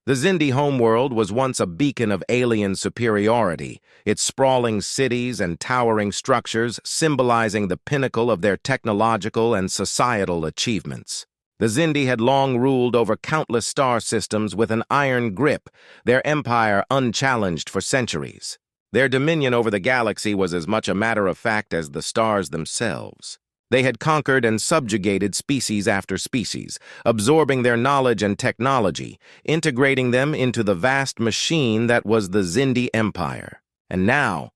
The Xindi homeworld was once a beacon of alien superiority, its sprawling cities and towering structures symbolizing the pinnacle of their technological and societal achievements. The Xindi had long ruled over countless star systems with an iron grip, their empire unchallenged for centuries. Their dominion over the galaxy was as much a matter of fact as the stars themselves. They had conquered and subjugated species after species, absorbing their knowledge and technology, integrating them into the vast machine that was the Xindi Empire. And now,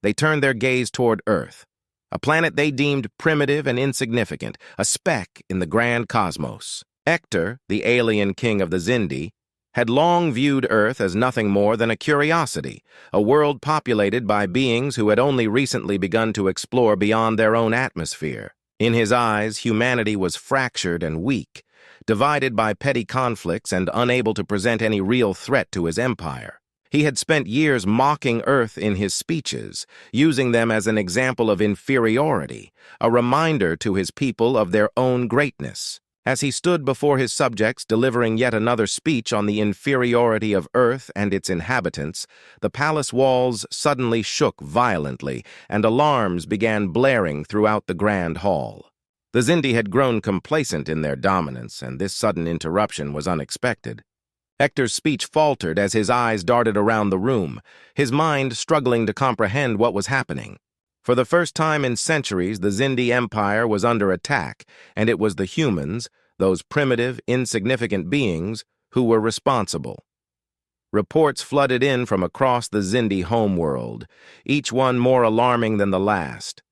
they turned their gaze toward Earth, a planet they deemed primitive and insignificant, a speck in the grand cosmos. Hector, the alien king of the Xindi, had long viewed Earth as nothing more than a curiosity, a world populated by beings who had only recently begun to explore beyond their own atmosphere. In his eyes, humanity was fractured and weak, divided by petty conflicts and unable to present any real threat to his empire. He had spent years mocking Earth in his speeches, using them as an example of inferiority, a reminder to his people of their own greatness. As he stood before his subjects delivering yet another speech on the inferiority of Earth and its inhabitants, the palace walls suddenly shook violently, and alarms began blaring throughout the grand hall. The Xindi had grown complacent in their dominance, and this sudden interruption was unexpected. Hector's speech faltered as his eyes darted around the room, his mind struggling to comprehend what was happening. For the first time in centuries, the Xindi Empire was under attack, and it was the humans, those primitive, insignificant beings, who were responsible. Reports flooded in from across the Xindi homeworld, each one more alarming than the last.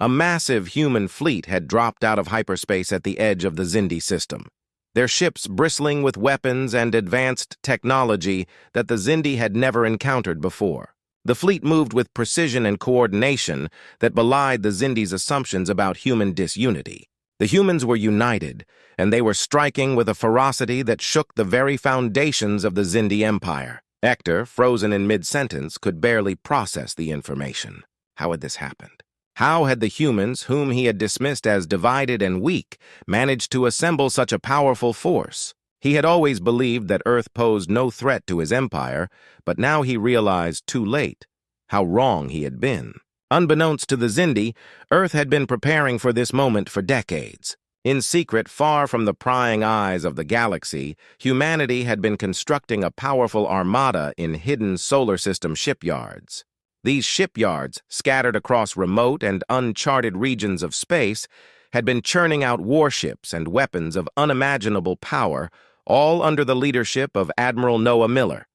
A massive human fleet had dropped out of hyperspace at the edge of the Xindi system, their ships bristling with weapons and advanced technology that the Xindi had never encountered before. The fleet moved with precision and coordination that belied the Xindi's assumptions about human disunity. The humans were united, and they were striking with a ferocity that shook the very foundations of the Xindi Empire. Hector, frozen in mid-sentence, could barely process the information. How had this happened? How had the humans, whom he had dismissed as divided and weak, managed to assemble such a powerful force? He had always believed that Earth posed no threat to his empire, but now he realized too late how wrong he had been. Unbeknownst to the Xindi, Earth had been preparing for this moment for decades. In secret, far from the prying eyes of the galaxy, humanity had been constructing a powerful armada in hidden solar system shipyards. These shipyards, scattered across remote and uncharted regions of space, had been churning out warships and weapons of unimaginable power, all under the leadership of Admiral Noah Miller.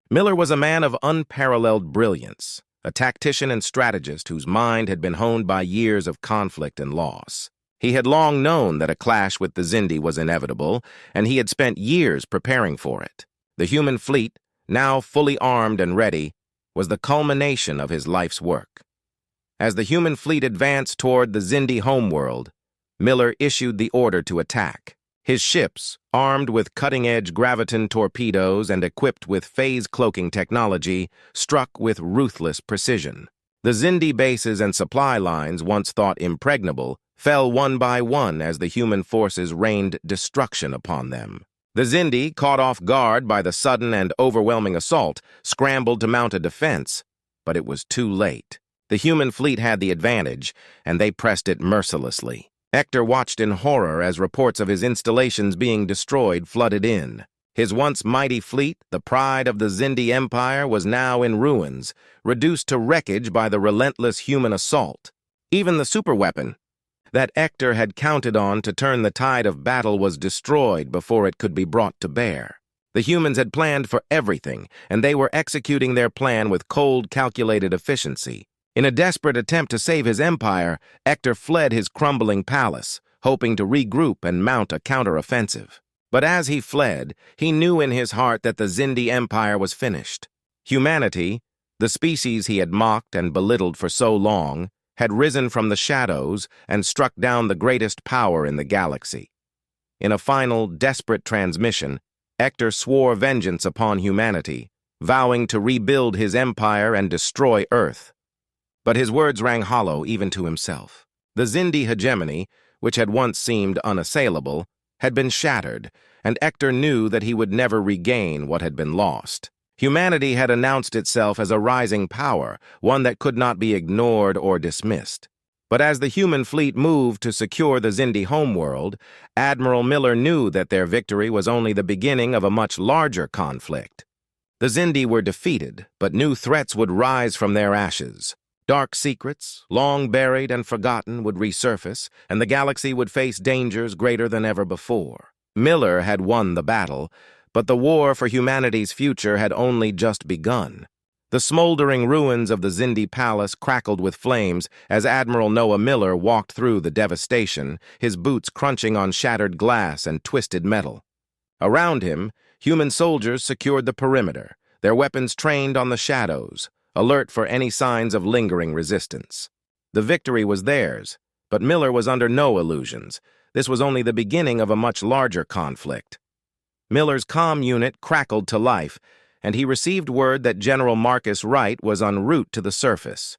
Miller was a man of unparalleled brilliance, a tactician and strategist whose mind had been honed by years of conflict and loss. He had long known that a clash with the Xindi was inevitable, and he had spent years preparing for it. The human fleet, now fully armed and ready, was the culmination of his life's work. As the human fleet advanced toward the Xindi homeworld, Miller issued the order to attack. His ships, armed with cutting-edge graviton torpedoes and equipped with phase-cloaking technology, struck with ruthless precision. The Xindi bases and supply lines, once thought impregnable, fell one by one as the human forces rained destruction upon them. The Xindi, caught off guard by the sudden and overwhelming assault, scrambled to mount a defense, but it was too late. The human fleet had the advantage, and they pressed it mercilessly. Hector watched in horror as reports of his installations being destroyed flooded in. His once mighty fleet, the pride of the Xindi Empire, was now in ruins, reduced to wreckage by the relentless human assault. Even the superweapon that Hector had counted on to turn the tide of battle was destroyed before it could be brought to bear. The humans had planned for everything, and they were executing their plan with cold, calculated efficiency. In a desperate attempt to save his empire, Hector fled his crumbling palace, hoping to regroup and mount a counteroffensive. But as he fled, he knew in his heart that the Xindi Empire was finished. Humanity, the species he had mocked and belittled for so long, had risen from the shadows and struck down the greatest power in the galaxy. In a final, desperate transmission, Hector swore vengeance upon humanity, vowing to rebuild his empire and destroy Earth. But his words rang hollow even to himself. The Xindi hegemony, which had once seemed unassailable, had been shattered, and Hector knew that he would never regain what had been lost. Humanity had announced itself as a rising power, one that could not be ignored or dismissed. But as the human fleet moved to secure the Xindi homeworld, Admiral Miller knew that their victory was only the beginning of a much larger conflict. The Xindi were defeated, but new threats would rise from their ashes. Dark secrets, long buried and forgotten, would resurface, and the galaxy would face dangers greater than ever before. Miller had won the battle, but the war for humanity's future had only just begun. The smoldering ruins of the Xindi palace crackled with flames as Admiral Noah Miller walked through the devastation, his boots crunching on shattered glass and twisted metal. Around him, human soldiers secured the perimeter, their weapons trained on the shadows, alert for any signs of lingering resistance. The victory was theirs, but Miller was under no illusions. This was only the beginning of a much larger conflict. Miller's comm unit crackled to life, and he received word that General Marcus Wright was en route to the surface.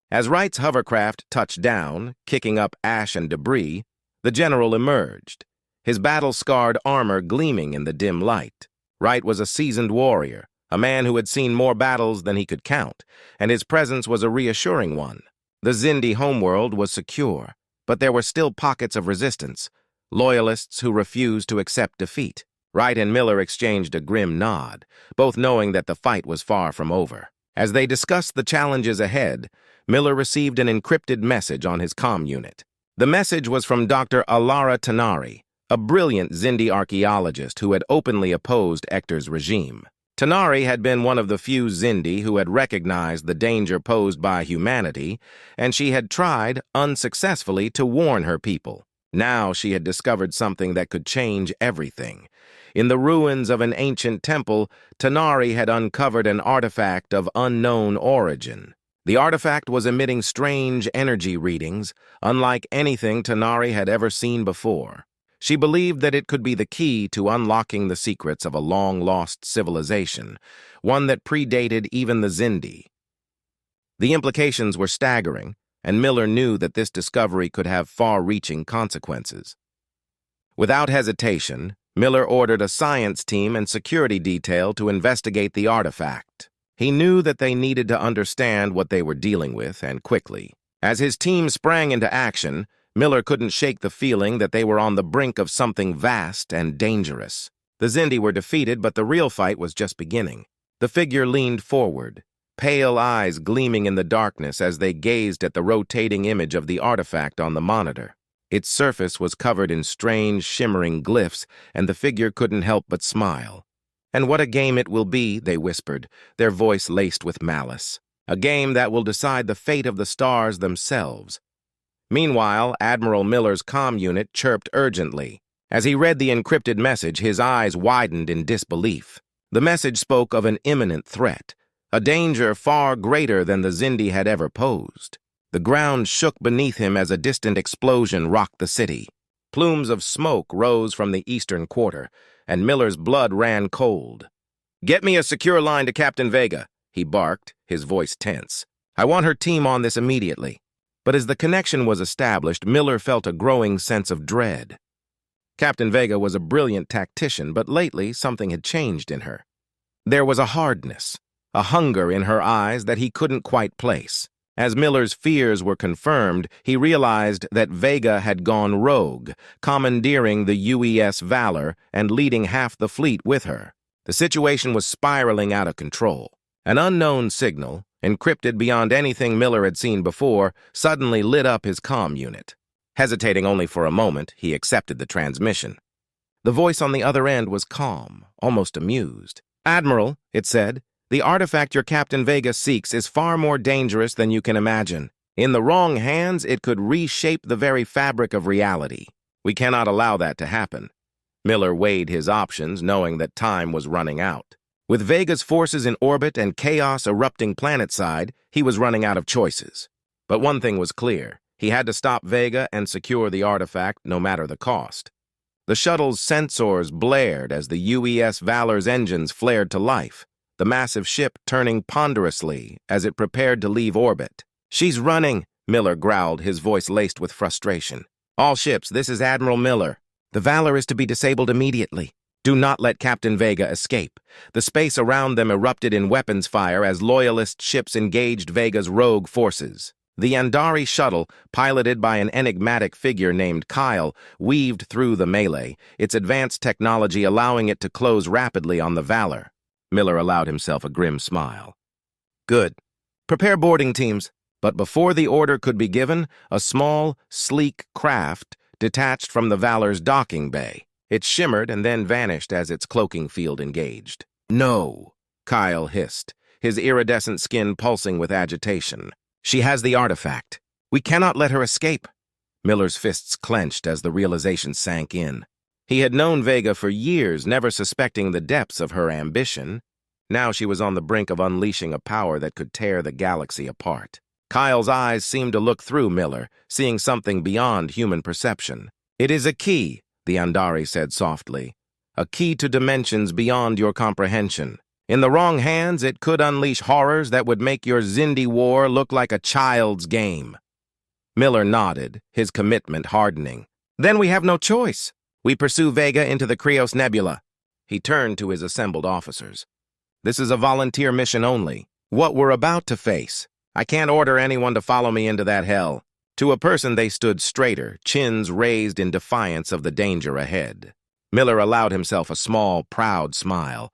As Wright's hovercraft touched down, kicking up ash and debris, the general emerged, his battle-scarred armor gleaming in the dim light. Wright was a seasoned warrior, a man who had seen more battles than he could count, and his presence was a reassuring one. The Xindi homeworld was secure, but there were still pockets of resistance, loyalists who refused to accept defeat. Wright and Miller exchanged a grim nod, both knowing that the fight was far from over. As they discussed the challenges ahead, Miller received an encrypted message on his comm unit. The message was from Dr. Alara Tanari, a brilliant Xindi archaeologist who had openly opposed Hector's regime. Tanari had been one of the few Xindi who had recognized the danger posed by humanity, and she had tried, unsuccessfully, to warn her people. Now she had discovered something that could change everything. In the ruins of an ancient temple, Tanari had uncovered an artifact of unknown origin. The artifact was emitting strange energy readings, unlike anything Tanari had ever seen before. She believed that it could be the key to unlocking the secrets of a long-lost civilization, one that predated even the Xindi. The implications were staggering, and Miller knew that this discovery could have far-reaching consequences. Without hesitation, Miller ordered a science team and security detail to investigate the artifact. He knew that they needed to understand what they were dealing with, and quickly. As his team sprang into action, Miller couldn't shake the feeling that they were on the brink of something vast and dangerous. The Xindi were defeated, but the real fight was just beginning. The figure leaned forward, pale eyes gleaming in the darkness as they gazed at the rotating image of the artifact on the monitor. Its surface was covered in strange, shimmering glyphs, and the figure couldn't help but smile. "And what a game it will be," they whispered, their voice laced with malice. "A game that will decide the fate of the stars themselves." Meanwhile, Admiral Miller's comm unit chirped urgently. As he read the encrypted message, his eyes widened in disbelief. The message spoke of an imminent threat, a danger far greater than the Xindi had ever posed. The ground shook beneath him as a distant explosion rocked the city. Plumes of smoke rose from the eastern quarter, and Miller's blood ran cold. "Get me a secure line to Captain Vega," he barked, his voice tense. "I want her team on this immediately." But as the connection was established, Miller felt a growing sense of dread. Captain Vega was a brilliant tactician, but lately something had changed in her. There was a hardness, a hunger in her eyes that he couldn't quite place. As Miller's fears were confirmed, he realized that Vega had gone rogue, commandeering the UES Valor and leading half the fleet with her. The situation was spiraling out of control. An unknown signal, encrypted beyond anything Miller had seen before, suddenly lit up his comm unit. Hesitating only for a moment, he accepted the transmission. The voice on the other end was calm, almost amused. "Admiral," it said, "the artifact your Captain Vega seeks is far more dangerous than you can imagine. In the wrong hands, it could reshape the very fabric of reality. We cannot allow that to happen." Miller weighed his options, knowing that time was running out. With Vega's forces in orbit and chaos erupting planetside, he was running out of choices. But one thing was clear. He had to stop Vega and secure the artifact, no matter the cost. The shuttle's sensors blared as the UES Valor's engines flared to life, the massive ship turning ponderously as it prepared to leave orbit. "She's running," Miller growled, his voice laced with frustration. "All ships, this is Admiral Miller. The Valor is to be disabled immediately." Do not let Captain Vega escape. The space around them erupted in weapons fire as Loyalist ships engaged Vega's rogue forces. The Andari shuttle, piloted by an enigmatic figure named Kyle, weaved through the melee, its advanced technology allowing it to close rapidly on the Valor. Miller allowed himself a grim smile. Good. Prepare boarding teams. But before the order could be given, a small, sleek craft detached from the Valor's docking bay. It shimmered and then vanished as its cloaking field engaged. No, Kyle hissed, his iridescent skin pulsing with agitation. She has the artifact. We cannot let her escape. Miller's fists clenched as the realization sank in. He had known Vega for years, never suspecting the depths of her ambition. Now she was on the brink of unleashing a power that could tear the galaxy apart. Kyle's eyes seemed to look through Miller, seeing something beyond human perception. It is a key, the Andari said softly. A key to dimensions beyond your comprehension. In the wrong hands, it could unleash horrors that would make your Xindi war look like a child's game. Miller nodded, his commitment hardening. Then we have no choice. We pursue Vega into the Krios Nebula. He turned to his assembled officers. This is a volunteer mission only. What we're about to face. I can't order anyone to follow me into that hell. To a person, they stood straighter, chins raised in defiance of the danger ahead. Miller allowed himself a small, proud smile.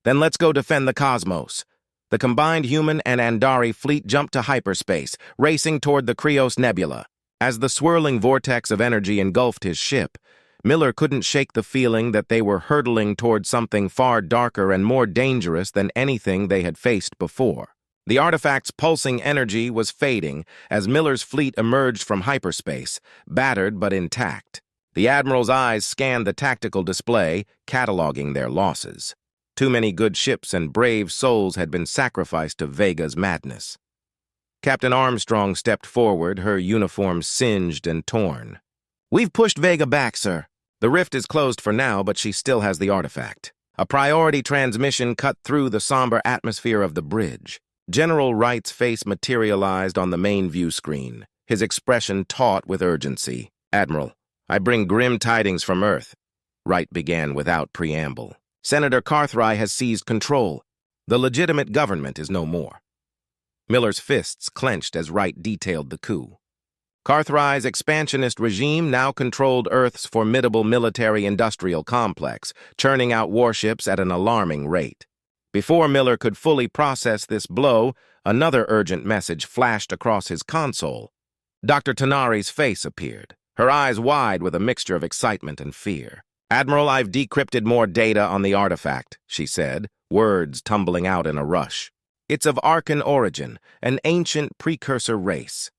Then let's go defend the cosmos. The combined human and Andari fleet jumped to hyperspace, racing toward the Krios Nebula. As the swirling vortex of energy engulfed his ship, Miller couldn't shake the feeling that they were hurtling toward something far darker and more dangerous than anything they had faced before. The artifact's pulsing energy was fading as Miller's fleet emerged from hyperspace, battered but intact. The Admiral's eyes scanned the tactical display, cataloging their losses. Too many good ships and brave souls had been sacrificed to Vega's madness. Captain Armstrong stepped forward, her uniform singed and torn. We've pushed Vega back, sir. The rift is closed for now, but she still has the artifact. A priority transmission cut through the somber atmosphere of the bridge. General Wright's face materialized on the main view screen, his expression taut with urgency. Admiral, I bring grim tidings from Earth. Wright began without preamble. Senator Carthry has seized control. The legitimate government is no more. Miller's fists clenched as Wright detailed the coup. Carthry's expansionist regime now controlled Earth's formidable military-industrial complex, churning out warships at an alarming rate. Before Miller could fully process this blow, another urgent message flashed across his console. Dr. Tanari's face appeared, her eyes wide with a mixture of excitement and fear. Admiral, I've decrypted more data on the artifact, she said, words tumbling out in a rush. It's of Arcan origin, an ancient precursor race.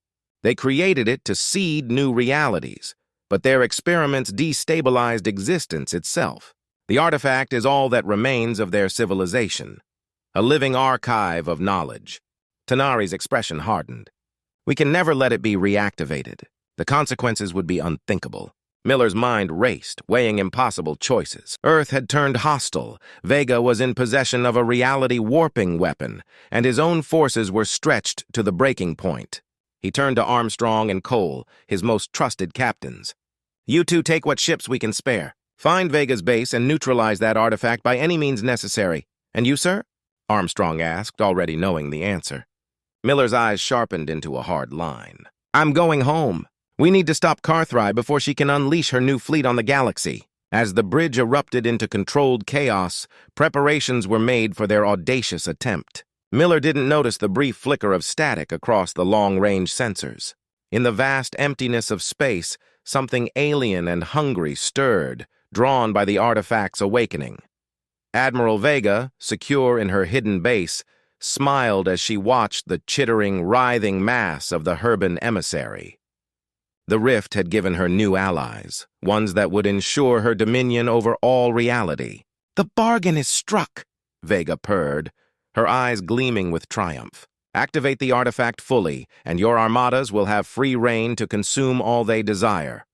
They created it to seed new realities, but their experiments destabilized existence itself. The artifact is all that remains of their civilization, a living archive of knowledge. Tanari's expression hardened. We can never let it be reactivated. The consequences would be unthinkable. Miller's mind raced, weighing impossible choices. Earth had turned hostile, Vega was in possession of a reality-warping weapon, and his own forces were stretched to the breaking point. He turned to Armstrong and Cole, his most trusted captains. You two take what ships we can spare. Find Vega's base and neutralize that artifact by any means necessary. And you, sir? Armstrong asked, already knowing the answer. Miller's eyes sharpened into a hard line. I'm going home. We need to stop Carthry before she can unleash her new fleet on the galaxy. As the bridge erupted into controlled chaos, preparations were made for their audacious attempt. Miller didn't notice the brief flicker of static across the long-range sensors. In the vast emptiness of space, something alien and hungry stirred, drawn by the artifact's awakening. Admiral Vega, secure in her hidden base, smiled as she watched the chittering, writhing mass of the Herban emissary. The rift had given her new allies, ones that would ensure her dominion over all reality. The bargain is struck, Vega purred, her eyes gleaming with triumph. Activate the artifact fully, and your armadas will have free rein to consume all they desire.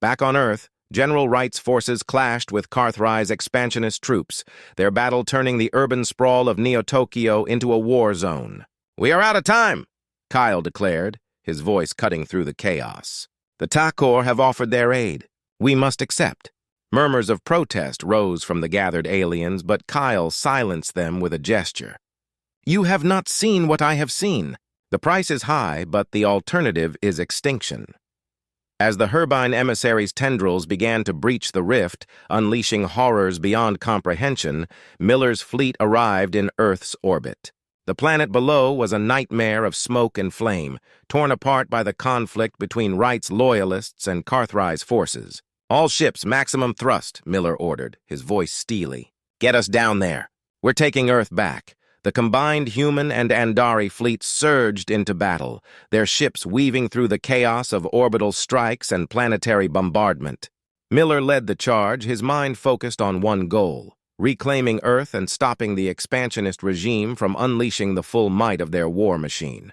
Back on Earth, General Wright's forces clashed with Carthry's expansionist troops, their battle turning the urban sprawl of Neo-Tokyo into a war zone. We are out of time, Kyle declared, his voice cutting through the chaos. The Takor have offered their aid. We must accept. Murmurs of protest rose from the gathered aliens, but Kyle silenced them with a gesture. "You have not seen what I have seen. The price is high, but the alternative is extinction." As the Herbine emissary's tendrils began to breach the rift, unleashing horrors beyond comprehension, Miller's fleet arrived in Earth's orbit. The planet below was a nightmare of smoke and flame, torn apart by the conflict between Wright's loyalists and Carthrai's forces. "All ships, maximum thrust," Miller ordered, his voice steely. "Get us down there. We're taking Earth back." The combined human and Andari fleets surged into battle, their ships weaving through the chaos of orbital strikes and planetary bombardment. Miller led the charge, his mind focused on one goal: reclaiming Earth and stopping the expansionist regime from unleashing the full might of their war machine.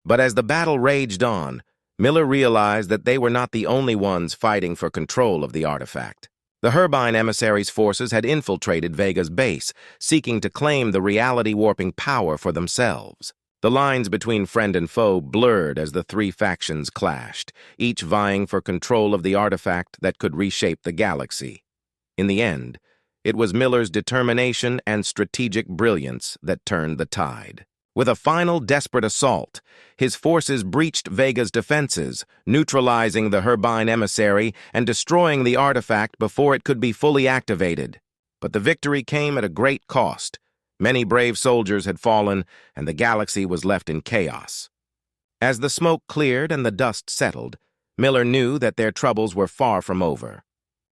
But as the battle raged on, Miller realized that they were not the only ones fighting for control of the artifact. The Herbine emissary's forces had infiltrated Vega's base, seeking to claim the reality-warping power for themselves. The lines between friend and foe blurred as the three factions clashed, each vying for control of the artifact that could reshape the galaxy. In the end, it was Miller's determination and strategic brilliance that turned the tide. With a final desperate assault, his forces breached Vega's defenses, neutralizing the Herbine emissary and destroying the artifact before it could be fully activated. But the victory came at a great cost. Many brave soldiers had fallen, and the galaxy was left in chaos. As the smoke cleared and the dust settled, Miller knew that their troubles were far from over.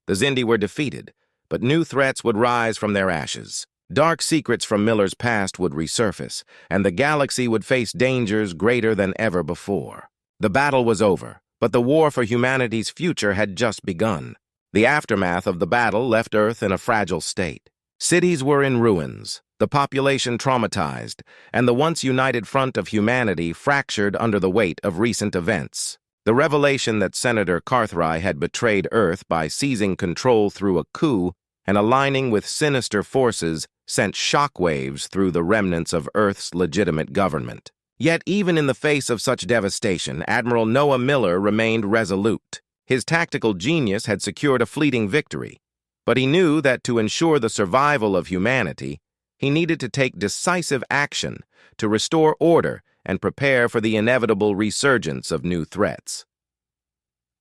The Xindi were defeated, but new threats would rise from their ashes. Dark secrets from Miller's past would resurface, and the galaxy would face dangers greater than ever before. The battle was over, but the war for humanity's future had just begun. The aftermath of the battle left Earth in a fragile state. Cities were in ruins, the population traumatized, and the once united front of humanity fractured under the weight of recent events. The revelation that Senator Carthraj had betrayed Earth by seizing control through a coup and aligning with sinister forces sent shockwaves through the remnants of Earth's legitimate government. Yet even in the face of such devastation, Admiral Noah Miller remained resolute. His tactical genius had secured a fleeting victory, but he knew that to ensure the survival of humanity, he needed to take decisive action to restore order and prepare for the inevitable resurgence of new threats.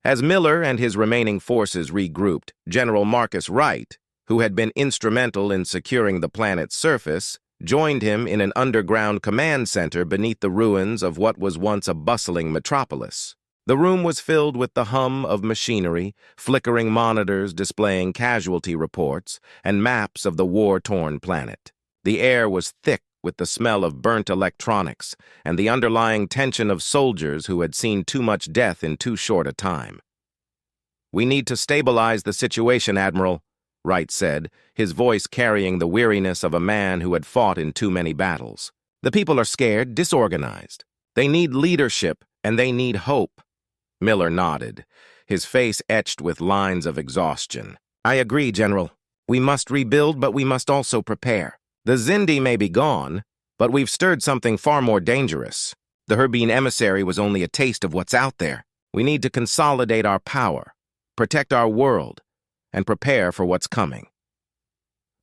As Miller and his remaining forces regrouped, General Marcus Wright, who had been instrumental in securing the planet's surface, joined him in an underground command center beneath the ruins of what was once a bustling metropolis. The room was filled with the hum of machinery, flickering monitors displaying casualty reports, and maps of the war-torn planet. The air was thick with the smell of burnt electronics and the underlying tension of soldiers who had seen too much death in too short a time. "We need to stabilize the situation, Admiral," Wright said, his voice carrying the weariness of a man who had fought in too many battles. "The people are scared, disorganized. They need leadership, and they need hope." Miller nodded, his face etched with lines of exhaustion. "I agree, General. We must rebuild, but we must also prepare. The Xindi may be gone, but we've stirred something far more dangerous. The Herbine emissary was only a taste of what's out there. We need to consolidate our power, protect our world, and prepare for what's coming."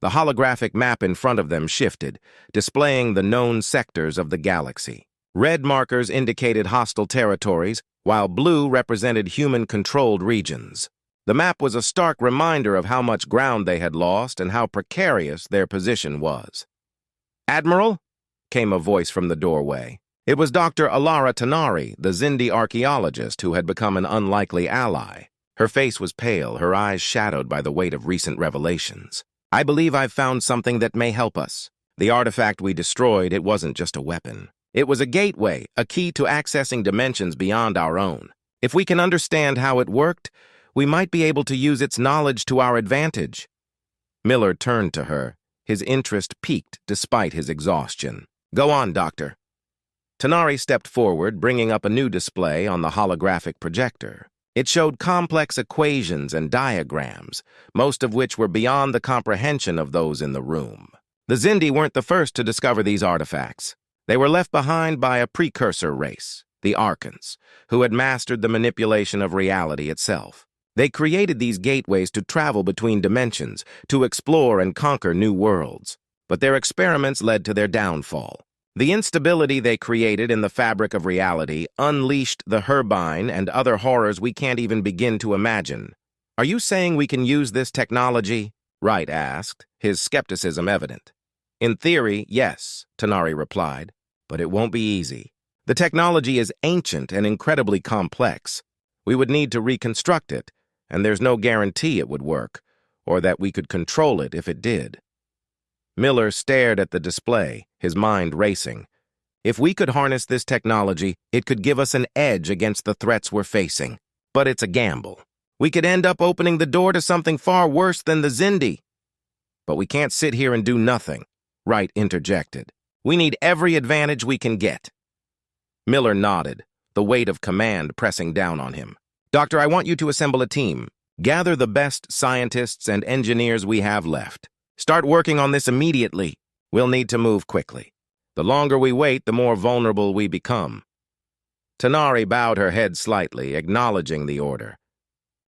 The holographic map in front of them shifted, displaying the known sectors of the galaxy. Red markers indicated hostile territories, while blue represented human-controlled regions. The map was a stark reminder of how much ground they had lost and how precarious their position was. "Admiral?" came a voice from the doorway. It was Dr. Alara Tanari, the Xindi archaeologist who had become an unlikely ally. Her face was pale, her eyes shadowed by the weight of recent revelations. "I believe I've found something that may help us. The artifact we destroyed, it wasn't just a weapon. It was a gateway, a key to accessing dimensions beyond our own. If we can understand how it worked, we might be able to use its knowledge to our advantage." Miller turned to her, his interest piqued despite his exhaustion. "Go on, Doctor." Tanari stepped forward, bringing up a new display on the holographic projector. It showed complex equations and diagrams, most of which were beyond the comprehension of those in the room. The Xindi weren't the first to discover these artifacts. They were left behind by a precursor race, the Archons, who had mastered the manipulation of reality itself. They created these gateways to travel between dimensions, to explore and conquer new worlds. But their experiments led to their downfall. The instability they created in the fabric of reality unleashed the Herbine and other horrors we can't even begin to imagine. Are you saying we can use this technology? Wright asked, his skepticism evident. In theory, yes, Tanari replied, but it won't be easy. The technology is ancient and incredibly complex. We would need to reconstruct it, and there's no guarantee it would work, or that we could control it if it did. Miller stared at the display, his mind racing. If we could harness this technology, it could give us an edge against the threats we're facing. But it's a gamble. We could end up opening the door to something far worse than the Xindi. But we can't sit here and do nothing, Wright interjected. We need every advantage we can get. Miller nodded, the weight of command pressing down on him. Doctor, I want you to assemble a team. Gather the best scientists and engineers we have left. Start working on this immediately. We'll need to move quickly. The longer we wait, the more vulnerable we become. Tanari bowed her head slightly, acknowledging the order.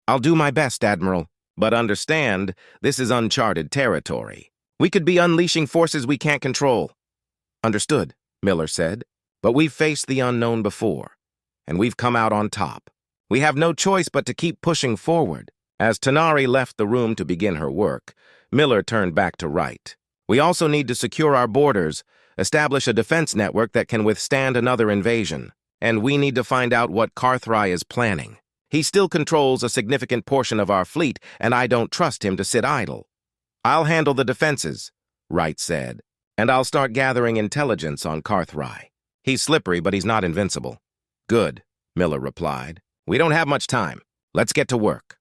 I'll do my best, Admiral, but understand, this is uncharted territory. We could be unleashing forces we can't control. Understood, Miller said, but we've faced the unknown before, and we've come out on top. We have no choice but to keep pushing forward. As Tanari left the room to begin her work, Miller turned back to Wright. We also need to secure our borders, establish a defense network that can withstand another invasion, and we need to find out what Carthry is planning. He still controls a significant portion of our fleet, and I don't trust him to sit idle. I'll handle the defenses, Wright said, and I'll start gathering intelligence on Carthry. He's slippery, but he's not invincible. Good, Miller replied. We don't have much time. Let's get to work.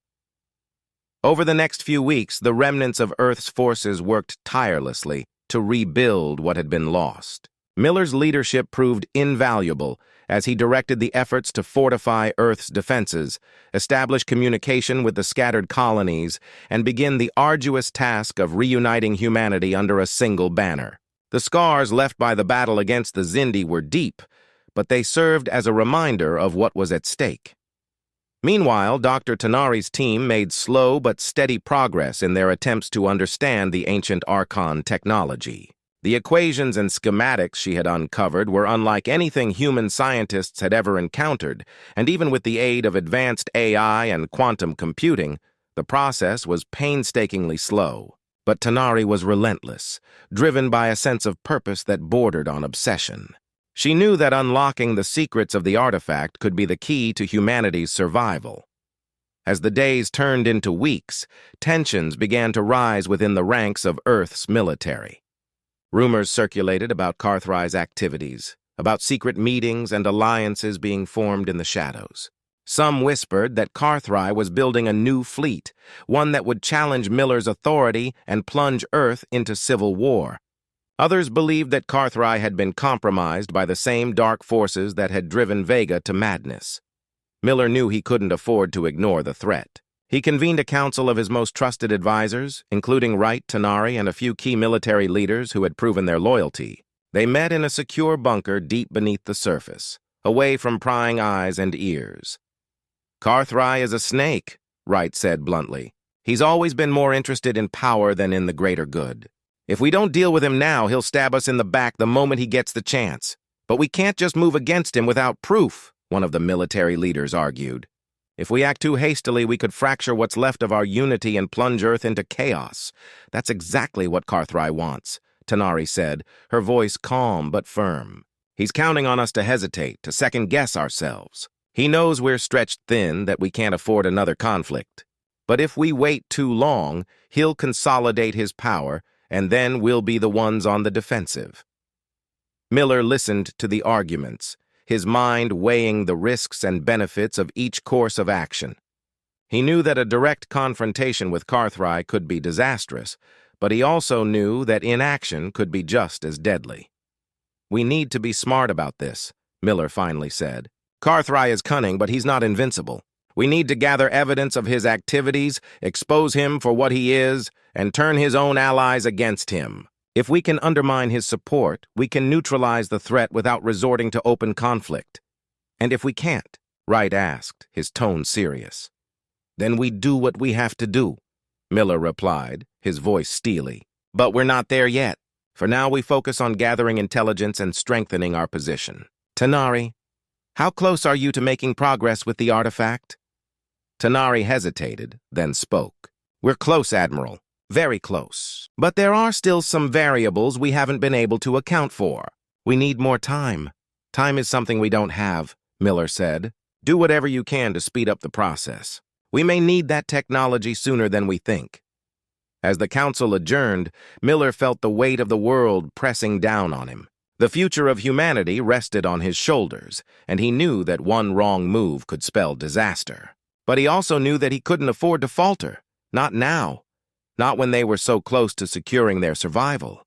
Over the next few weeks, the remnants of Earth's forces worked tirelessly to rebuild what had been lost. Miller's leadership proved invaluable as he directed the efforts to fortify Earth's defenses, establish communication with the scattered colonies, and begin the arduous task of reuniting humanity under a single banner. The scars left by the battle against the Xindi were deep, but they served as a reminder of what was at stake. Meanwhile, Dr. Tanari's team made slow but steady progress in their attempts to understand the ancient Archon technology. The equations and schematics she had uncovered were unlike anything human scientists had ever encountered, and even with the aid of advanced AI and quantum computing, the process was painstakingly slow. But Tanari was relentless, driven by a sense of purpose that bordered on obsession. She knew that unlocking the secrets of the artifact could be the key to humanity's survival. As the days turned into weeks, tensions began to rise within the ranks of Earth's military. Rumors circulated about Carthry's activities, about secret meetings and alliances being formed in the shadows. Some whispered that Carthry was building a new fleet, one that would challenge Miller's authority and plunge Earth into civil war. Others believed that Carthry had been compromised by the same dark forces that had driven Vega to madness. Miller knew he couldn't afford to ignore the threat. He convened a council of his most trusted advisors, including Wright, Tanari, and a few key military leaders who had proven their loyalty. They met in a secure bunker deep beneath the surface, away from prying eyes and ears. Carthry is a snake, Wright said bluntly. He's always been more interested in power than in the greater good. If we don't deal with him now, he'll stab us in the back the moment he gets the chance. But we can't just move against him without proof, one of the military leaders argued. If we act too hastily, we could fracture what's left of our unity and plunge Earth into chaos. That's exactly what Carthry wants, Tanari said, her voice calm but firm. He's counting on us to hesitate, to second-guess ourselves. He knows we're stretched thin, that we can't afford another conflict. But if we wait too long, he'll consolidate his power, and then we'll be the ones on the defensive. Miller listened to the arguments, his mind weighing the risks and benefits of each course of action. He knew that a direct confrontation with Carthry could be disastrous, but he also knew that inaction could be just as deadly. We need to be smart about this, Miller finally said. Carthry is cunning, but he's not invincible. We need to gather evidence of his activities, expose him for what he is, and turn his own allies against him. If we can undermine his support, we can neutralize the threat without resorting to open conflict. And if we can't, Wright asked, his tone serious. Then we do what we have to do, Miller replied, his voice steely. But we're not there yet. For now, we focus on gathering intelligence and strengthening our position. Tanari, how close are you to making progress with the artifact? Tanari hesitated, then spoke. We're close, Admiral. Very close. But there are still some variables we haven't been able to account for. We need more time. Time is something we don't have, Miller said. Do whatever you can to speed up the process. We may need that technology sooner than we think. As the council adjourned, Miller felt the weight of the world pressing down on him. The future of humanity rested on his shoulders, and he knew that one wrong move could spell disaster. But he also knew that he couldn't afford to falter. Not now. Not when they were so close to securing their survival.